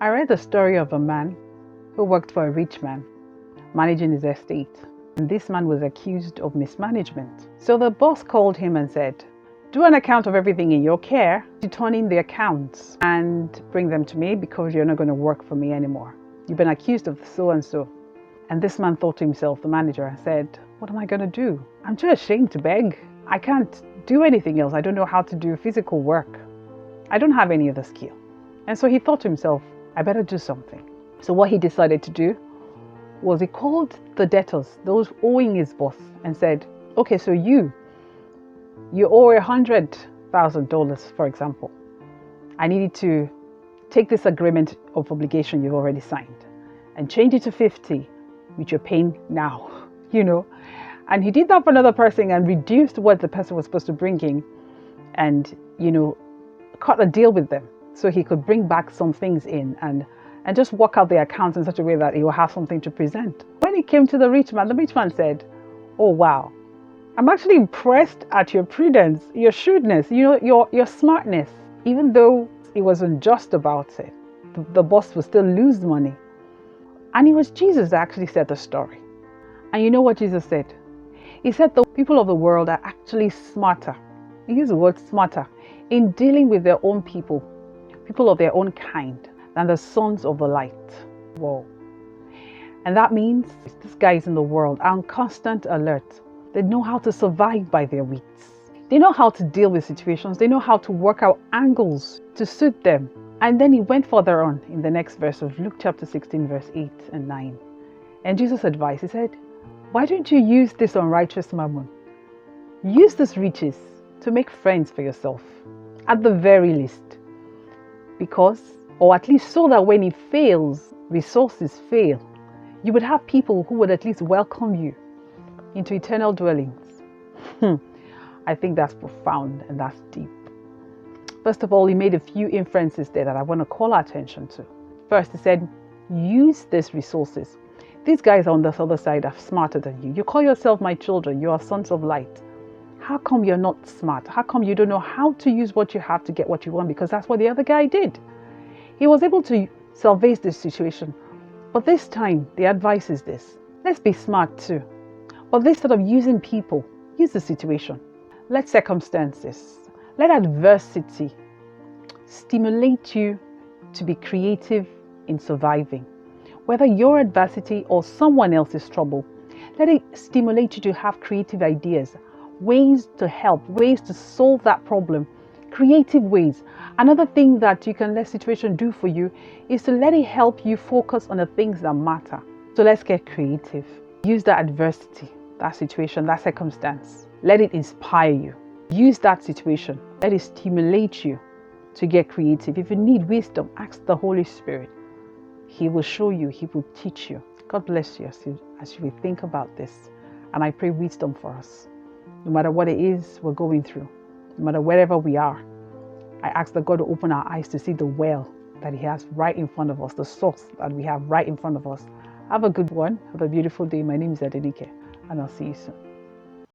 I read the story of a man who worked for a rich man, managing his estate. And this man was accused of mismanagement. So the boss called him and said, "Do an account of everything in your care, turn in the accounts and bring them to me because you're not going to work for me anymore. You've been accused of so and so." And this man thought to himself, the manager, and said, "What am I going to do? I'm too ashamed to beg. I can't do anything else. I don't know how to do physical work. I don't have any other skill." And so he thought to himself, I better do something. So what he decided to do was he called the debtors, those owing his boss, and said, "Okay, so you owe $100,000, for example. I need you to take this agreement of obligation you've already signed and change it to 50, which you're paying now, And he did that for another person and reduced what the person was supposed to bring in and, cut a deal with them so he could bring back some things in and just work out the accounts in such a way that he will have something to present. When he came to the rich man said, "Oh, wow, I'm actually impressed at your prudence, your shrewdness, your smartness." Even though he was unjust about it, the boss would still lose money. And it was Jesus that actually said the story. And you know what Jesus said? He said the people of the world are actually smarter. He used the word smarter in dealing with their own people of their own kind, than the sons of the light. Whoa. And that means these guys in the world are on constant alert. They know how to survive by their wits. They know how to deal with situations. They know how to work out angles to suit them. And then he went further on in the next verse of Luke chapter 16, verse 8 and 9. And Jesus advised, he said, "Why don't you use this unrighteous mammon? Use these riches to make friends for yourself, at the very least. Because, or at least so that when it fails, resources fail, you would have people who would at least welcome you into eternal dwellings." I think that's profound and that's deep. First of all, he made a few inferences there that I want to call our attention to. First, he said, use these resources. These guys on this other side are smarter than you. You call yourself my children. You are sons of light. How come you're not smart? How come you don't know how to use what you have to get what you want? Because that's what the other guy did. He was able to salvage this situation. But this time, the advice is this. Let's be smart too. But instead of using people, use the situation. Let circumstances, let adversity stimulate you to be creative in surviving. Whether your adversity or someone else's trouble, let it stimulate you to have creative ideas, ways to help, ways to solve that problem, creative ways. Another thing that you can let situation do for you is to let it help you focus on the things that matter. So let's get creative. Use that adversity, that situation, that circumstance. Let it inspire you. Use that situation. Let it stimulate you to get creative. If you need wisdom, ask the Holy Spirit. He will show you. He will teach you. God bless you as you think about this. And I pray wisdom for us. No matter what it is we're going through, no matter wherever we are, I ask that God to open our eyes to see the well that He has right in front of us, the source that we have right in front of us. Have a good one. Have a beautiful day. My name is Adenike, and I'll see you soon.